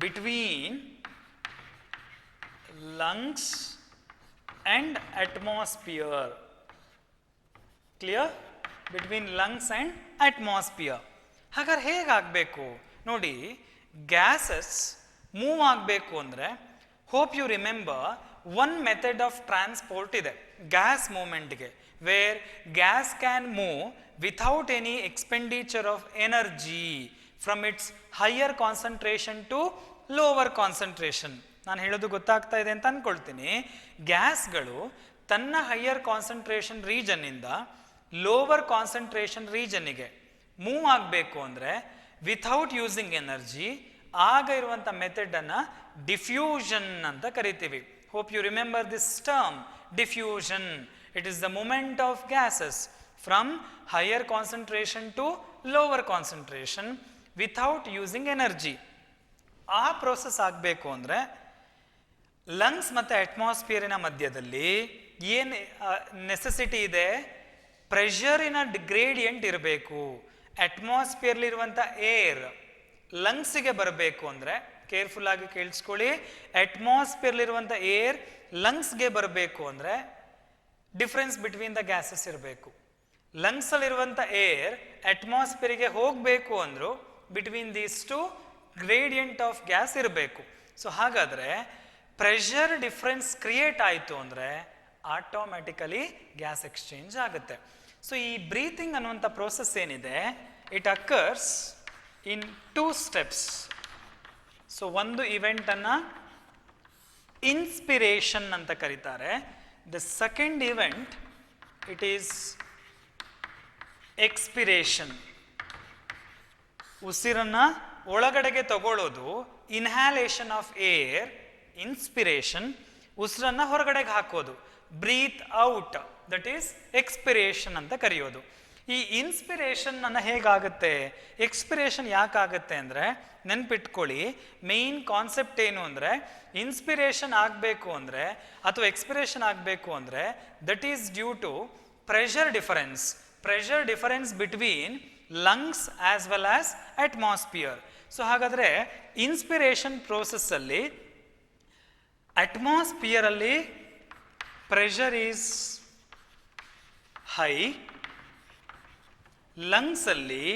between lungs and atmosphere. Clear? Between lungs and atmosphere. ಹಾಗಾದ್ರೆ ಹೇಗಾಗಬೇಕು ನೋಡಿ, ಗ್ಯಾಸಸ್ ಮೂವ್ ಆಗಬೇಕು ಅಂದರೆ, hope you remember one method of transport ಇದೆ ಗ್ಯಾಸ್ ಮೂವ್ಮೆಂಟ್ಗೆ, where gas can move without any expenditure of energy from its higher concentration to lower concentration. ನಾನು ಹೇಳೋದು ಗೊತ್ತಾಗ್ತಾ ಇದೆ ಅಂತ ಅಂದ್ಕೊಳ್ತೀನಿ. ಗ್ಯಾಸ್ಗಳು ತನ್ನ ಹೈಯರ್ ಕಾನ್ಸಂಟ್ರೇಷನ್ ರೀಜನ್ನಿಂದ ಲೋವರ್ ಕಾನ್ಸಂಟ್ರೇಷನ್ ರೀಜನ್ನಿಗೆ ಮೂವ್ ಆಗಬೇಕು ಅಂದರೆ ವಿಥೌಟ್ ಯೂಸಿಂಗ್ ಎನರ್ಜಿ, ಆಗ ಇರುವಂಥ ಮೆಥಡನ್ನು ಡಿಫ್ಯೂಷನ್ ಅಂತ ಕರಿತೀವಿ. Hope you remember this term, diffusion. It is the movement of gases from higher concentration to lower concentration without using energy. ಆ ಪ್ರೋಸೆಸ್ ಆಗಬೇಕು ಅಂದರೆ ಲಂಗ್ಸ್ ಮತ್ತು ಅಟ್ಮಾಸ್ಫಿಯರಿನ ಮಧ್ಯದಲ್ಲಿ ಏನು ನೆಸೆಸಿಟಿ ಇದೆ, ಪ್ರೆಷರಿನ ಗ್ರೇಡಿಯಂಟ್ ಇರಬೇಕು. ಅಟ್ಮಾಸ್ಫಿಯರ್ಲಿರುವಂಥ ಏರ್ ಲಂಗ್ಸಿಗೆ ಬರಬೇಕು ಅಂದರೆ, ಕೇರ್ಫುಲ್ ಆಗಿ ಕೇಳಿಸ್ಕೊಳ್ಳಿ, ಅಟ್ಮಾಸ್ಫಿಯರ್ಲಿರುವಂಥ ಏರ್ ಲಂಗ್ಸ್ಗೆ ಬರಬೇಕು ಅಂದರೆ ಡಿಫ್ರೆನ್ಸ್ ಬಿಟ್ವೀನ್ ದ ಗ್ಯಾಸಸ್ ಇರಬೇಕು. ಲಂಗ್ಸಲ್ಲಿರುವಂಥ ಏರ್ ಅಟ್ಮಾಸ್ಫಿಯರಿಗೆ ಹೋಗಬೇಕು ಅಂದರೂ between these to gradient of gas ಇರಬೇಕು. ಸೊ ಹಾಗಾದರೆ ಪ್ರೆಷರ್ ಡಿಫ್ರೆನ್ಸ್ ಕ್ರಿಯೇಟ್ ಆಯಿತು ಅಂದರೆ ಆಟೋಮ್ಯಾಟಿಕಲಿ ಗ್ಯಾಸ್ ಎಕ್ಸ್ಚೇಂಜ್ ಆಗುತ್ತೆ. ಸೊ ಈ ಬ್ರೀತಿಂಗ್ ಅನ್ನುವಂಥ ಪ್ರೋಸೆಸ್ ಏನಿದೆ, it occurs in 2 steps. So ಒಂದು ಇವೆಂಟನ್ನು ಇನ್ಸ್ಪಿರೇಷನ್ ಅಂತ ಕರೀತಾರೆ. The second event, it is expiration. ಉಸಿರನ್ನು ಒಳಗಡೆಗೆ ತಗೊಳ್ಳೋದು, ಇನ್ಹ್ಯಾಲೇಷನ್ ಆಫ್ ಏರ್, ಇನ್ಸ್ಪಿರೇಷನ್. ಉಸಿರನ್ನು ಹೊರಗಡೆಗೆ ಹಾಕೋದು, breathe out, that is expiration ಅಂತ ಕರೆಯೋದು. ಈ ಇನ್ಸ್ಪಿರೇಷನ್ ಅನ್ನು ಹೇಗಾಗುತ್ತೆ, ಎಕ್ಸ್ಪಿರೇಷನ್ ಯಾಕಾಗುತ್ತೆ ಅಂದರೆ, ನೆನ್ಪಿಟ್ಕೊಳ್ಳಿ, ಮೇನ್ ಕಾನ್ಸೆಪ್ಟ್ ಏನು ಅಂದರೆ, ಇನ್ಸ್ಪಿರೇಷನ್ ಆಗಬೇಕು ಅಂದರೆ ಅಥವಾ ಎಕ್ಸ್ಪಿರೇಷನ್ ಆಗಬೇಕು ಅಂದರೆ that is due to pressure difference between lungs as well as atmosphere. So ಹಾಗಾದರೆ ಇನ್ಸ್ಪಿರೇಷನ್ ಪ್ರೋಸೆಸ್ಸಲ್ಲಿ ಅಟ್ಮಾಸ್ಫಿಯರಲ್ಲಿ ಪ್ರೆಷರ್ ಈಸ್ ಹೈ ಲಂಗ್ಸಲ್ಲಿ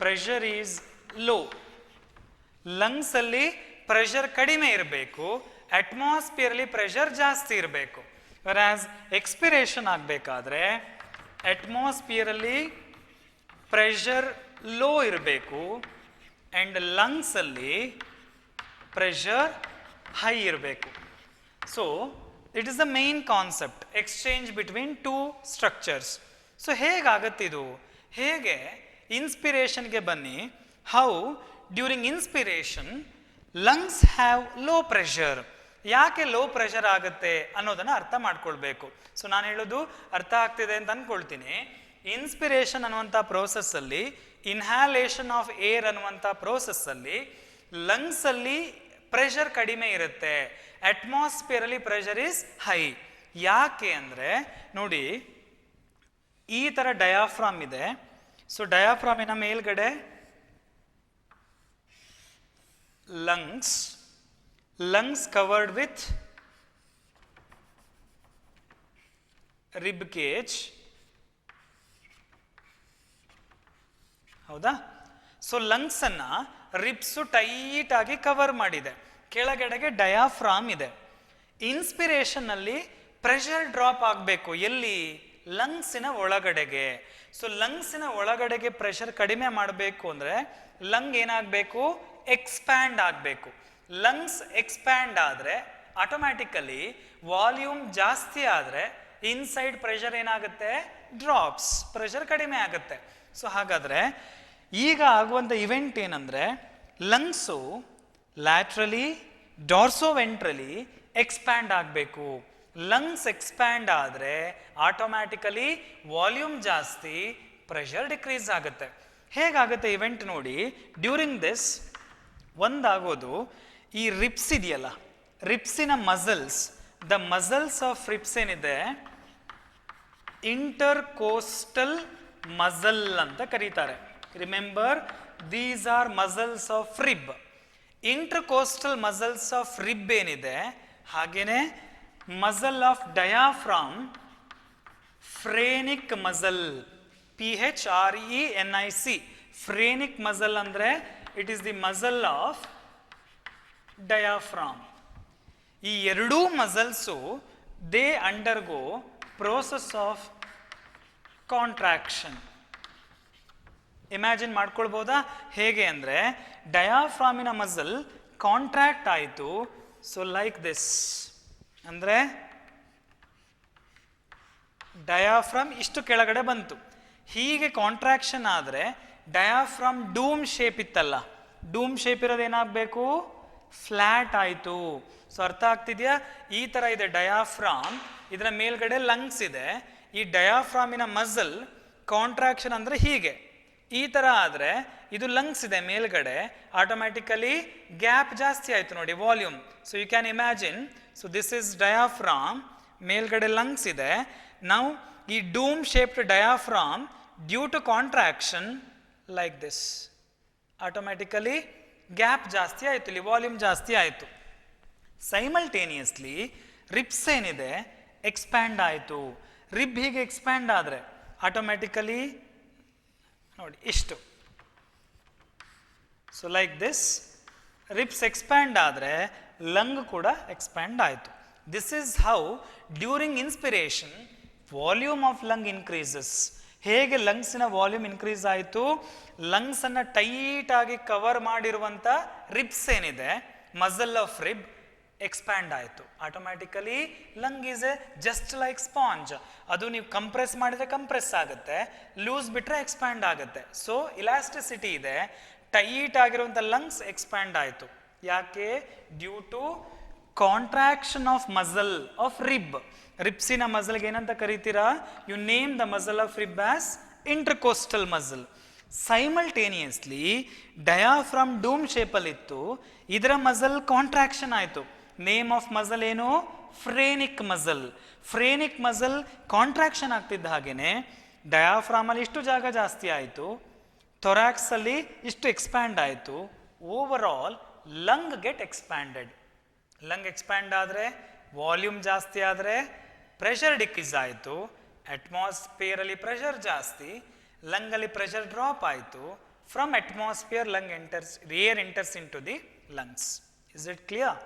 ಪ್ರೆಷರ್ ಈಸ್ ಲೋ. ಲಂಗ್ಸಲ್ಲಿ ಪ್ರೆಷರ್ ಕಡಿಮೆ ಇರಬೇಕು, ಅಟ್ಮಾಸ್ಫಿಯರ್ಲಿ ಪ್ರೆಷರ್ ಜಾಸ್ತಿ ಇರಬೇಕು. whereas ಎಕ್ಸ್ಪಿರೇಷನ್ ಆಗಬೇಕಾದ್ರೆ ಅಟ್ಮಾಸ್ಫಿಯರಲ್ಲಿ ಪ್ರೆಷರ್ ಲೋ ಇರಬೇಕು ಆ್ಯಂಡ್ ಲಂಗ್ಸಲ್ಲಿ ಪ್ರೆಷರ್ ಹೈ ಇರಬೇಕು. So it is the main concept, exchange between two structures. So ಹೇಗಾಗತ್ತಿದು? ಹೇಗೆ ಇನ್ಸ್ಪಿರೇಷನ್ಗೆ ಬನ್ನಿ. How during inspiration lungs have low pressure. ಯಾಕೆ ಲೋ ಪ್ರೆಷರ್ ಆಗುತ್ತೆ ಅನ್ನೋದನ್ನು ಅರ್ಥ ಮಾಡ್ಕೊಳ್ಬೇಕು. ಸೊ ನಾನು ಹೇಳೋದು ಅರ್ಥ ಆಗ್ತಿದೆ ಅಂತ ಅಂದ್ಕೊಳ್ತೀನಿ. ಇನ್ಸ್ಪಿರೇಷನ್ ಅನ್ನುವಂಥ ಪ್ರೋಸೆಸ್ಸಲ್ಲಿ, ಇನ್ಹ್ಯಾಲೇಷನ್ ಆಫ್ ಏರ್ ಅನ್ನುವಂಥ ಪ್ರೋಸೆಸ್ಸಲ್ಲಿ ಲಂಗ್ಸಲ್ಲಿ ಪ್ರೆಷರ್ ಕಡಿಮೆ ಇರುತ್ತೆ, ಅಟ್ಮಾಸ್ಫಿಯರಲ್ಲಿ ಪ್ರೆಷರ್ ಇಸ್ ಹೈ. ಯಾಕೆ ಅಂದರೆ ನೋಡಿ, ಈ ಥರ ಡಯಾಫ್ರಾಮ್ ಇದೆ. ಸೊ ಡಯಾಫ್ರಾಮಿನ ಮೇಲ್ಗಡೆ lungs covered with rib cage. ಹೌದಾ? ಸೊ ಲಂಗ್ಸ್ ಅನ್ನ ರಿಬ್ಸು ಟೈಟ್ ಆಗಿ ಕವರ್ ಮಾಡಿದೆ, ಕೆಳಗಡೆಗೆ ಡಯಾಫ್ರಾಮ್ ಇದೆ. ಇನ್ಸ್ಪಿರೇಷನ್ ಅಲ್ಲಿ ಪ್ರೆಷರ್ ಡ್ರಾಪ್ ಆಗಬೇಕು. ಎಲ್ಲಿ? ಲಂಗ್ಸಿನ ಒಳಗಡೆಗೆ. ಸೊ ಲಂಗ್ಸಿನ ಒಳಗಡೆಗೆ ಪ್ರೆಷರ್ ಕಡಿಮೆ ಮಾಡಬೇಕು ಅಂದರೆ ಲಂಗ್ ಏನಾಗಬೇಕು? ಎಕ್ಸ್ಪ್ಯಾಂಡ್ ಆಗಬೇಕು. ಲಂಗ್ಸ್ ಎಕ್ಸ್ಪ್ಯಾಂಡ್ ಆದರೆ ಆಟೋಮ್ಯಾಟಿಕಲಿ ವಾಲ್ಯೂಮ್ ಜಾಸ್ತಿ ಆದರೆ ಇನ್ಸೈಡ್ ಪ್ರೆಷರ್ ಏನಾಗುತ್ತೆ? ಡ್ರಾಪ್ಸ್, ಪ್ರೆಷರ್ ಕಡಿಮೆ ಆಗುತ್ತೆ. ಸೊ ಹಾಗಾದರೆ ಈಗ ಆಗುವಂಥ ಇವೆಂಟ್ ಏನಂದರೆ ಲಂಗ್ಸು ಲ್ಯಾಟ್ರಲಿ ಡಾರ್ಸೋವೆಂಟ್ರಲಿ ಎಕ್ಸ್ಪ್ಯಾಂಡ್ ಆಗಬೇಕು. ಲಂಗ್ಸ್ ಎಕ್ಸ್ಪ್ಯಾಂಡ್ ಆದರೆ ಆಟೋಮ್ಯಾಟಿಕಲಿ ವಾಲ್ಯೂಮ್ ಜಾಸ್ತಿ, ಪ್ರೆಷರ್ ಡಿಕ್ರೀಸ್ ಆಗುತ್ತೆ. ಹೇಗಾಗುತ್ತೆ ಇವೆಂಟ್ ನೋಡಿ. ಡ್ಯೂರಿಂಗ್ ದಿಸ್ ಒಂದಾಗೋದು ಈ ರಿಪ್ಸ್ ಇದೆಯಲ್ಲ, ರಿಪ್ಸಿನ muscles, the muscles of ribs ಏನಿದೆ ಇಂಟರ್ಕೋಸ್ಟಲ್ ಮಸಲ್ ಅಂತ ಕರೀತಾರೆ. Remember, these are muscles of rib. Intercostal muscles of rib ಏನಿದೆ, ಹಾಗೇನೆ muscle of diaphragm, phrenic muscle, PHRENIC, phrenic muscle ಅಂದರೆ it is the muscle of diaphragm. ಈ ಎರಡೂ muscles they undergo process of contraction. Imagine ಮಾಡ್ಕೊಳ್ಬೋದಾ? ಹೇಗೆ ಅಂದರೆ ಡಯಾಫ್ರಾಮಿನ ಮಸಲ್ ಕಾಂಟ್ರಾಕ್ಟ್ ಆಯಿತು. ಸೊ ಲೈಕ್ ದಿಸ್, ಅಂದರೆ ಡಯಾಫ್ರಾಮ್ ಇಷ್ಟು ಕೆಳಗಡೆ ಬಂತು. ಹೀಗೆ ಕಾಂಟ್ರಾಕ್ಷನ್ ಆದರೆ ಡಯಾಫ್ರಾಮ್ ಡೂಮ್ ಶೇಪ್ ಇತ್ತಲ್ಲ, ಡೂಮ್ ಶೇಪ್ ಇರೋದು ಏನಾಗಬೇಕು? ಫ್ಲ್ಯಾಟ್ ಆಯಿತು. ಸೊ ಅರ್ಥ ಆಗ್ತಿದೆಯಾ? ಈ ಥರ ಇದೆ ಡಯಾಫ್ರಾಮ್, ಇದರ ಮೇಲ್ಗಡೆ ಲಂಗ್ಸ್ ಇದೆ. ಈ ಡಯಾಫ್ರಾಮಿನ ಮಸಲ್ ಕಾಂಟ್ರಾಕ್ಷನ್ ಅಂದರೆ ಹೀಗೆ, ಈ ಥರ ಆದರೆ ಇದು ಲಂಗ್ಸ್ ಇದೆ ಮೇಲ್ಗಡೆ, ಆಟೋಮ್ಯಾಟಿಕಲಿ ಗ್ಯಾಪ್ ಜಾಸ್ತಿ ಆಯಿತು ನೋಡಿ, volume. So you can imagine. So this is diaphragm, ಮೇಲ್ಗಡೆ ಲಂಗ್ಸ್ ಇದೆ. ನಾವು ಈ dome shaped diaphragm due to contraction like this, automatically gap ಜಾಸ್ತಿ ಆಯಿತು, ಇಲ್ಲಿ ವಾಲ್ಯೂಮ್ ಜಾಸ್ತಿ ಆಯಿತು. ಸೈಮಲ್ಟೇನಿಯಸ್ಲಿ ರಿಬ್ಸ್ ಏನಿದೆ ಎಕ್ಸ್ಪ್ಯಾಂಡ್ ಆಯಿತು. ರಿಬ್ ಹೀಗೆ ಎಕ್ಸ್ಪ್ಯಾಂಡ್ ಆದರೆ ಆಟೋಮ್ಯಾಟಿಕಲಿ ನೋಡಿ ಇಷ್ಟು. So like this ribs expand ಆದರೆ ಲಂಗ್ ಕೂಡ ಎಕ್ಸ್ಪ್ಯಾಂಡ್ ಆಯಿತು. This is how during inspiration volume of lung increases. ಹೇಗೆ ಲಂಗ್ಸಿನ ವಾಲ್ಯೂಮ್ ಇನ್ಕ್ರೀಸ್ ಆಯಿತು? ಲಂಗ್ಸನ್ನು ಟೈಟ್ ಆಗಿ ಕವರ್ ಮಾಡಿರುವಂಥ ರಿಬ್ಸ್ ಏನಿದೆ, ಮಸಲ್ ಆಫ್ ರಿಬ್ ಎಕ್ಸ್ಪ್ಯಾಂಡ್ ಆಯಿತು. Automatically lung is A just like sponge. ಅದು ನೀವು ಕಂಪ್ರೆಸ್ ಮಾಡಿದರೆ ಕಂಪ್ರೆಸ್ ಆಗುತ್ತೆ, ಲೂಸ್ ಬಿಟ್ಟರೆ ಎಕ್ಸ್ಪ್ಯಾಂಡ್ ಆಗುತ್ತೆ. ಸೊ ಇಲಾಸ್ಟಿಸಿಟಿ ಇದೆ. ಟೈಟ್ ಆಗಿರುವಂಥ ಲಂಗ್ಸ್ ಎಕ್ಸ್ಪ್ಯಾಂಡ್ ಆಯಿತು. ಯಾಕೆ? Due to contraction of muscle of rib. ರಿಬ್ಸಿನ ಮಸಲ್ಗೆ ಏನಂತ ಕರಿತೀರಾ? You name the muscle of rib as intercostal muscle. Simultaneously diaphragm dome ಶೇಪಲ್ಲಿತ್ತು, ಇದರ ಮಸಲ್ ಕಾಂಟ್ರಾಕ್ಷನ್ ಆಯಿತು. ನೇಮ್ ಆಫ್ ಮಸಲ್ ಏನು? Phrenic muscle. Phrenic muscle contraction ಆಗ್ತಿದ್ದ ಹಾಗೇನೆ ಡಯಾಫ್ರಾಮಲ್ಲಿ ಇಷ್ಟು ಜಾಗ ಜಾಸ್ತಿ ಆಯಿತು, ಥೊರಾಕ್ಸಲ್ಲಿ ಇಷ್ಟು ಎಕ್ಸ್ಪ್ಯಾಂಡ್ ಆಯಿತು. Over all lung get expanded. Lung expand ಆದರೆ ವಾಲ್ಯೂಮ್ ಜಾಸ್ತಿ ಆದರೆ ಪ್ರೆಷರ್ ಡಿಕ್ರೀಸ್ ಆಯಿತು, ಅಟ್ಮಾಸ್ಫಿಯರಲ್ಲಿ ಪ್ರೆಷರ್ ಜಾಸ್ತಿ, ಲಂಗಲ್ಲಿ ಪ್ರೆಷರ್ ಡ್ರಾಪ್ ಆಯಿತು. From atmosphere air enters into the lungs. Is it clear?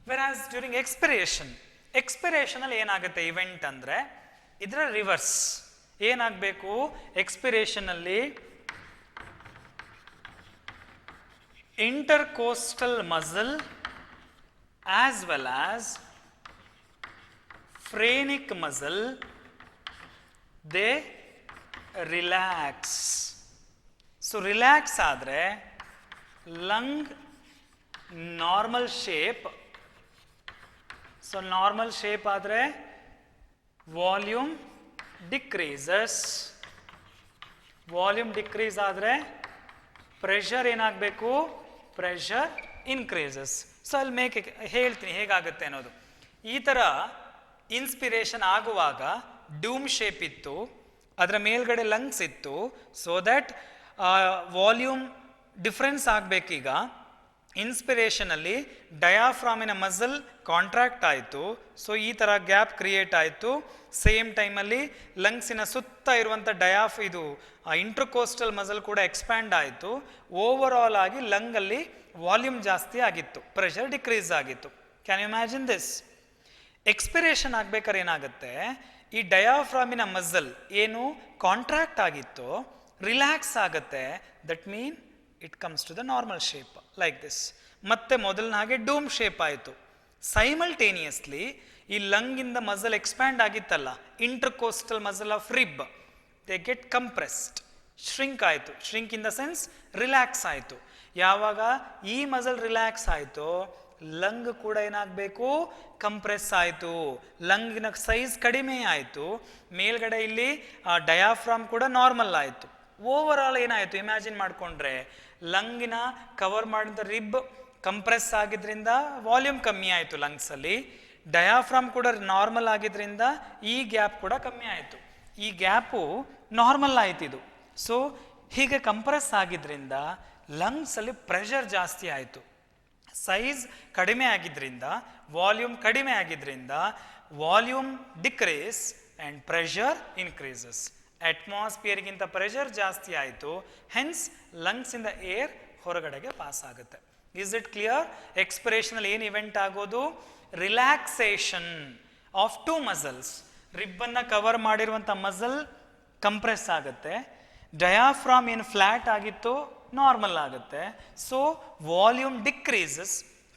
Whereas during ಎಕ್ಸ್ಪಿರೇಷನಲ್ಲಿ ಏನಾಗುತ್ತೆ ಇವೆಂಟ್ ಅಂದರೆ ಇದರ ರಿವರ್ಸ್. ಏನಾಗಬೇಕು? ಎಕ್ಸ್ಪಿರೇಷನಲ್ಲಿ intercostal muscle as well as phrenic muscle, they relax. So relax ಆದರೆ lung normal shape. So normal shape ಆದರೆ volume decreases. Volume decrease ಆದರೆ pressure ಏನಾಗಬೇಕು? Pressure increases. So ಅಲ್ಲಿ ಹೇಳ್ತೀನಿ ಹೇಗಾಗುತ್ತೆ ಅನ್ನೋದು. ಈ ಥರ ಇನ್ಸ್ಪಿರೇಷನ್ ಆಗುವಾಗ ಡೂಮ್ ಶೇಪ್ ಇತ್ತು, ಅದರ ಮೇಲ್ಗಡೆ ಲಂಗ್ಸ್ ಇತ್ತು. ಸೊ ದಟ್ ವಾಲ್ಯೂಮ್ ಡಿಫ್ರೆನ್ಸ್ ಆಗಬೇಕೀಗ. ಇನ್ಸ್ಪಿರೇಷನಲ್ಲಿ ಡಯಾಫ್ರಾಮಿನ ಮಸಲ್ ಕಾಂಟ್ರಾಕ್ಟ್ ಆಯಿತು. ಸೊ ಈ ಥರ ಗ್ಯಾಪ್ ಕ್ರಿಯೇಟ್ ಆಯಿತು. ಸೇಮ್ ಟೈಮಲ್ಲಿ ಲಂಗ್ಸಿನ ಸುತ್ತ ಇರುವಂಥ ಇದು ಇಂಟ್ರಕೋಸ್ಟಲ್ ಮಸಲ್ ಕೂಡ ಎಕ್ಸ್ಪ್ಯಾಂಡ್ ಆಯಿತು. ಓವರ್ ಆಲ್ ಆಗಿ ಲಂಗಲ್ಲಿ ವಾಲ್ಯೂಮ್ ಜಾಸ್ತಿ ಆಗಿತ್ತು, ಪ್ರೆಷರ್ ಡಿಕ್ರೀಸ್ ಆಗಿತ್ತು. Can you imagine this? Expiration ಆಗ್ಬೇಕಾದ್ರೆ ಏನಾಗುತ್ತೆ, ಈ ಡಯಾಫ್ರಾಮಿನ ಮಸಲ್ ಏನು ಕಾಂಟ್ರಾಕ್ಟ್ ಆಗಿತ್ತು ರಿಲ್ಯಾಕ್ಸ್ ಆಗುತ್ತೆ. That mean it comes to the normal shape like this. ಮತ್ತೆ ಮೊದಲನ ಹಾಗೆ ಡೂಮ್ ಶೇಪ್ ಆಯಿತು. ಸೈಮಲ್ಟೇನಿಯಸ್ಲಿ ಈ ಲಂಗಿಂದ ಮಸಲ್ ಎಕ್ಸ್ಪ್ಯಾಂಡ್ ಆಗಿತ್ತಲ್ಲ, intercostal muscle of rib, they get compressed, shrink ಆಯಿತು. Shrink in the sense relax ಆಯಿತು. ಯಾವಾಗ ಈ ಮಸಲ್ ರಿಲ್ಯಾಕ್ಸ್ ಆಯಿತು, ಲಂಗ್ ಕೂಡ ಏನಾಗಬೇಕು? ಕಂಪ್ರೆಸ್ ಆಯಿತು. ಲಂಗಿನ ಸೈಜ್ ಕಡಿಮೆ ಆಯಿತು. ಮೇಲ್ಗಡೆ ಇಲ್ಲಿ ಡಯಾಫ್ರಾಮ್ ಕೂಡ ನಾರ್ಮಲ್ ಆಯಿತು. ಓವರ್ ಆಲ್ ಏನಾಯಿತು ಇಮ್ಯಾಜಿನ್ ಮಾಡಿಕೊಂಡ್ರೆ, ಲಂಗಿನ ಕವರ್ ಮಾಡಿದ ರಿಬ್ ಕಂಪ್ರೆಸ್ ಆಗಿದ್ರಿಂದ ವಾಲ್ಯೂಮ್ ಕಮ್ಮಿ ಆಯಿತು ಲಂಗ್ಸಲ್ಲಿ. ಡಯಾಫ್ರಾಮ್ ಕೂಡ ನಾರ್ಮಲ್ ಆಗಿದ್ರಿಂದ ಈ ಗ್ಯಾಪ್ ಕೂಡ ಕಮ್ಮಿ ಆಯಿತು. ಈ ಗ್ಯಾಪು ನಾರ್ಮಲ್ ಆಯ್ತಿದು. ಸೊ ಹೀಗೆ ಕಂಪ್ರೆಸ್ ಆಗಿದ್ರಿಂದ ಲಂಗ್ಸಲ್ಲಿ ಪ್ರೆಷರ್ ಜಾಸ್ತಿ ಆಯಿತು. ಸೈಜ್ ಕಡಿಮೆ ಆಗಿದ್ರಿಂದ, ವಾಲ್ಯೂಮ್ ಕಡಿಮೆ ಆಗಿದ್ರಿಂದ volume decrease and pressure increases. ಅಟ್ಮಾಸ್ಫಿಯರ್ಗಿಂತ ಪ್ರೆಷರ್ ಜಾಸ್ತಿ ಆಯಿತು, ಹೆನ್ಸ್ ಲಂಗ್ಸಿಂದ ಏರ್ ಹೊರಗಡೆಗೆ ಪಾಸ್ ಆಗುತ್ತೆ. Is it clear? ಎಕ್ಸ್ಪಿರೇಷನಲ್ಲಿ ಏನು ಇವೆಂಟ್ ಆಗೋದು? Relaxation of two muscles. ರಿಬ್ಬನ್ನು ಕವರ್ ಮಾಡಿರುವಂಥ ಮಸಲ್ ಕಂಪ್ರೆಸ್ ಆಗುತ್ತೆ. ಡಯಾಫ್ರಾಮ್ ಏನು ಫ್ಲ್ಯಾಟ್ ಆಗಿತ್ತು ನಾರ್ಮಲ್ ಆಗುತ್ತೆ. So volume decreases,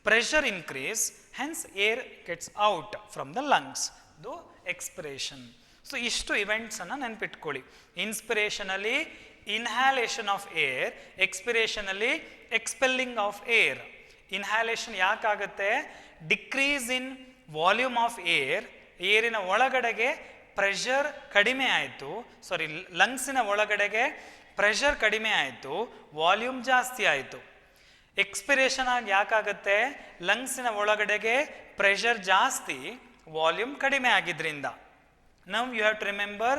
pressure increase, hence air gets out from the lungs. ಇದು ಎಕ್ಸ್ಪಿರೇಷನ್. ಸೊ ಇಷ್ಟು ಇವೆಂಟ್ಸನ್ನು ನೆನ್ಪಿಟ್ಕೊಳ್ಳಿ. ಇನ್ಸ್ಪಿರೇಷನಲ್ಲಿ ಇನ್ಹ್ಯಾಲೇಷನ್ ಆಫ್ ಏರ್, ಎಕ್ಸ್ಪಿರೇಷನಲ್ಲಿ expelling of air. Inhalation ಯಾಕಾಗುತ್ತೆ? Decrease in volume of air, ಏರಿನ ಒಳಗಡೆಗೆ ಪ್ರೆಷರ್ ಕಡಿಮೆ ಆಯಿತು. ಸಾರಿ, ಲಂಗ್ಸಿನ ಒಳಗಡೆಗೆ ಪ್ರೆಷರ್ ಕಡಿಮೆ ಆಯಿತು, ವಾಲ್ಯೂಮ್ ಜಾಸ್ತಿ ಆಯಿತು. ಎಕ್ಸ್ಪಿರೇಷನ್ ಆಗಿ ಯಾಕಾಗುತ್ತೆ? ಲಂಗ್ಸಿನ ಒಳಗಡೆಗೆ ಪ್ರೆಷರ್ ಜಾಸ್ತಿ, ವಾಲ್ಯೂಮ್ ಕಡಿಮೆ ಆಗಿದ್ರಿಂದ. Now you have to remember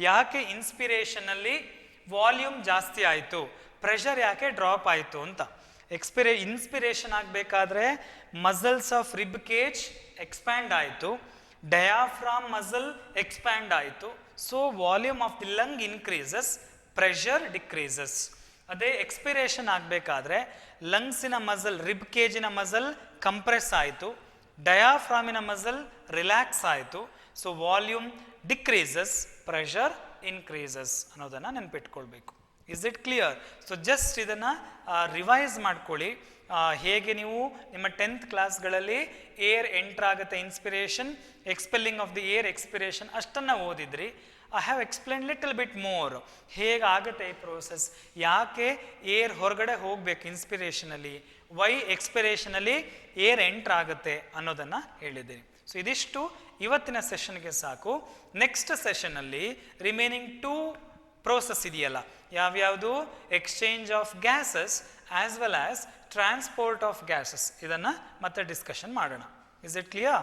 ಯಾಕೆ ಇನ್ಸ್ಪಿರೇಷನಲ್ಲಿ ವಾಲ್ಯೂಮ್ ಜಾಸ್ತಿ ಆಯಿತು, ಪ್ರೆಷರ್ ಯಾಕೆ ಡ್ರಾಪ್ ಆಯಿತು ಅಂತ. ಇನ್ಸ್ಪಿರೇಷನ್ ಆಗಬೇಕಾದ್ರೆ muscles of rib cage expand ಆಯಿತು, ಡಯಾಫ್ರಾಮ್ ಮಸಲ್ ಎಕ್ಸ್ಪ್ಯಾಂಡ್ ಆಯಿತು. So volume of the lung increases, pressure decreases. ಅದೇ ಎಕ್ಸ್ಪಿರೇಷನ್ ಆಗಬೇಕಾದ್ರೆ ಲಂಗ್ಸಿನ ಮಸಲ್, ರಿಬ್ ಕೇಜಿನ ಮಸಲ್ ಕಂಪ್ರೆಸ್ ಆಯಿತು, ಡಯಾಫ್ರಾಮಿನ ಮಸಲ್ ರಿಲ್ಯಾಕ್ಸ್ ಆಯಿತು. So volume decreases, pressure increases ಅನ್ನೋದನ್ನು ನೆನ್ಪಿಟ್ಕೊಳ್ಬೇಕು. Is it clear? So just ಇದನ್ನು ರಿವೈಸ್ ಮಾಡ್ಕೊಳ್ಳಿ. ಹೇಗೆ ನೀವು ನಿಮ್ಮ 10th ಕ್ಲಾಸ್ಗಳಲ್ಲಿ ಏರ್ ಎಂಟರ್ ಆಗುತ್ತೆ inspiration, expelling of the air expiration ಅಷ್ಟನ್ನು ಓದಿದ್ರಿ. I have explain little bit more ಹೇಗಾಗುತ್ತೆ ಈ ಪ್ರೋಸೆಸ್, ಯಾಕೆ ಏರ್ ಹೊರಗಡೆ ಹೋಗಬೇಕು ಇನ್ಸ್ಪಿರೇಷನಲ್ಲಿ, ವೈ ಎಕ್ಸ್ಪಿರೇಷನಲ್ಲಿ ಏರ್ ಎಂಟರ್ ಆಗುತ್ತೆ ಅನ್ನೋದನ್ನು ಹೇಳಿದ್ದೀನಿ. ಸೊ ಇದಿಷ್ಟು ಇವತ್ತಿನ ಸೆಷನ್ಗೆ ಸಾಕು. ನೆಕ್ಸ್ಟ್ ಸೆಷನ್ನಲ್ಲಿ ರಿಮೈನಿಂಗ್ 2 ಪ್ರೋಸೆಸ್ ಇದೆಯಲ್ಲ, ಯಾವ್ಯಾವುದು? Exchange of gases as well as transport of gases. ಇದನ್ನು ಮತ್ತೆ ಡಿಸ್ಕಷನ್ ಮಾಡೋಣ. Is it clear?